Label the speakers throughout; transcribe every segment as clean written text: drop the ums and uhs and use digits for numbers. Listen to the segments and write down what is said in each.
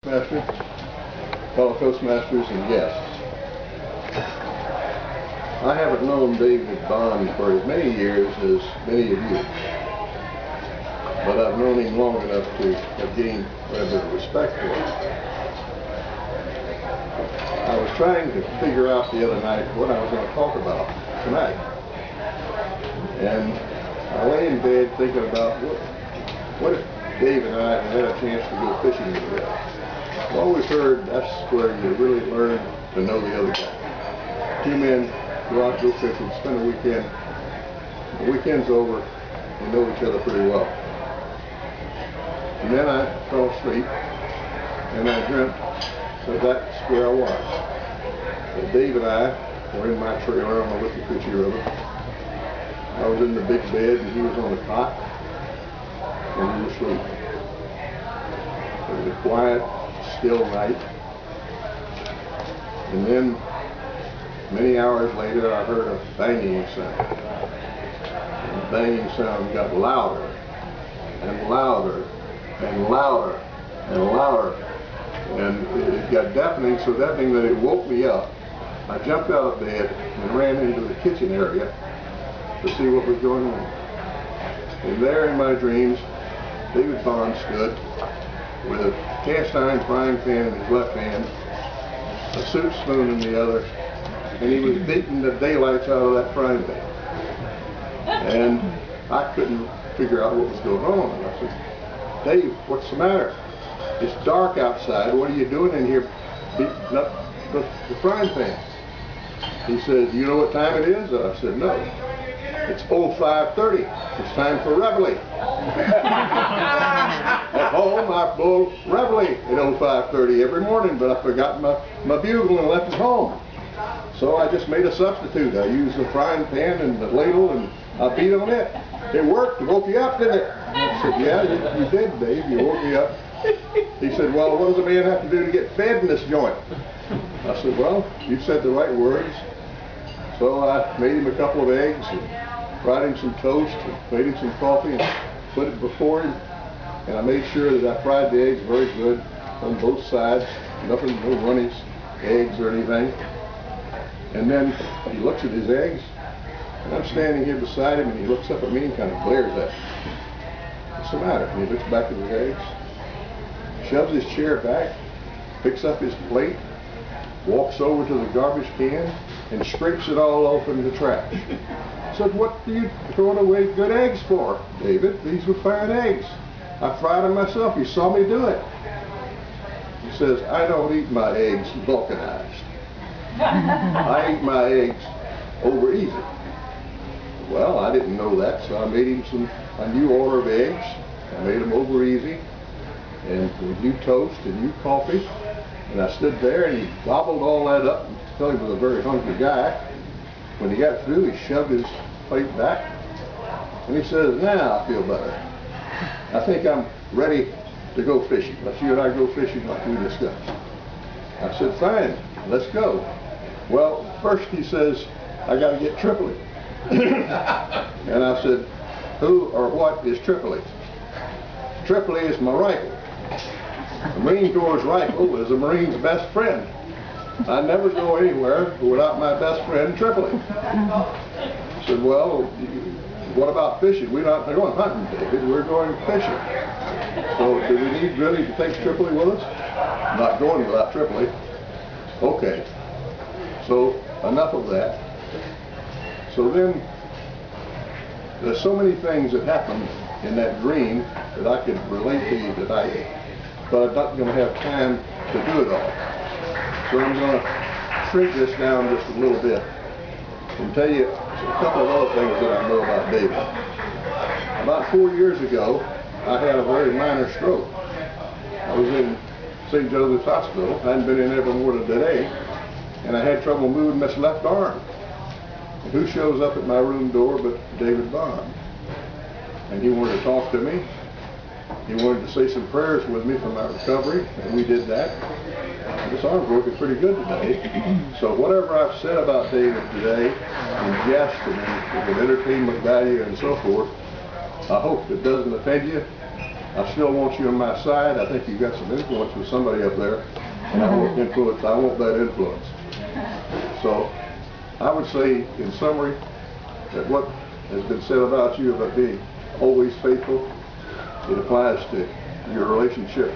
Speaker 1: Toastmaster, fellow Toastmasters, and guests. I haven't known David Bond for as many years as many of you, but I've known him long enough to have gained quite a bit of respect for him. I was trying to figure out the other night what I was going to talk about tonight, and I lay in bed thinking about what if Dave and I had a chance to go fishing together. I've always heard that's where you really learn to know the other guy. Two men go out, go fishing, spend a weekend. The weekend's over, you know each other pretty well. And then I fell asleep, and I dreamt that that's where I was. That Dave and I were in my trailer on the Withlacoochee River. I was in the big bed, and he was on the cot, and we were asleep. It was a quiet, still night. And then, many hours later, I heard a banging sound. And the banging sound got louder, and louder, and louder, and louder. And it got deafening, so deafening that it woke me up. I jumped out of bed and ran into the kitchen area to see what was going on. And there in my dreams, David Bond stood with a cast iron frying pan in his left hand, a soup spoon in the other, and he was beating the daylights out of that frying pan. And I couldn't figure out what was going on. And I said, Dave, what's the matter? It's dark outside. What are you doing in here beating up the frying pan? He said, you know what time it is? I said, no. It's 05:30. It's time for reveille. At home, I blow reveille at 05:30 every morning, but I forgot my bugle and left it home. So I just made a substitute. I used the frying pan and the ladle, and I beat on it. It worked. It woke you up, didn't it? I said, yeah, you did, Dave. You woke me up. He said, well, what does a man have to do to get fed in this joint? I said, well, you said the right words. So I made him a couple of eggs and fried him some toast and made him some coffee and put it before him. And I made sure that I fried the eggs very good on both sides. Nothing, no runny eggs or anything. And then he looks at his eggs, and I'm standing here beside him, and he looks up at me and kind of glares at me. What's the matter? And he looks back at his eggs, shoves his chair back, picks up his plate, walks over to the garbage can, and scrapes it all off in the trash. I said, what are you throwing away good eggs for, David? These were fine eggs. I fried them myself. You saw me do it. He says, I don't eat my eggs vulcanized. I eat my eggs over easy. Well, I didn't know that, so I made him a new order of eggs. I made them over easy, and with new toast and new coffee. And I stood there, and he gobbled all that up, until he was a very hungry guy. When he got through, he shoved his plate back, and he says, now I feel better. I think I'm ready to go fishing. Let's you and I go fishing like we discussed. I said, fine, let's go. Well, first he says, I got to get Tripoli. And I said, who or what is Tripoli? Tripoli is my rifle. The Marine Corps' rifle is a Marine's best friend. I never go anywhere without my best friend, Tripoli. I said, well, what about fishing? We're not going hunting, David. We're going fishing. So do we need really to take Tripoli with us? I'm not going without Tripoli. Okay. So enough of that. So then, there's so many things that happened in that dream that I could relate to you tonight, but I'm not going to have time to do it all. So I'm going to shrink this down just a little bit and tell you a couple of other things that I know about David. About 4 years ago, I had a very minor stroke. I was in St. Joseph's Hospital. I hadn't been in there for more than a day, and I had trouble moving this left arm. And who shows up at my room door but David Bond? And he wanted to talk to me. He wanted to say some prayers with me for my recovery, and we did that. This arm's working pretty good today. So whatever I've said about David today, in jest and with entertainment value and so forth, I hope it doesn't offend you, I still want you on my side. I think you've got some influence with somebody up there, and I want influence. I want that influence. So I would say, in summary, that what has been said about you about being always faithful, it applies to your relationship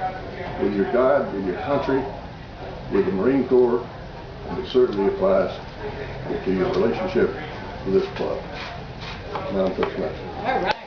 Speaker 1: with your God, with your country, with the Marine Corps, and it certainly applies to your relationship with this club. Now I'm Toastmaster.
Speaker 2: All right.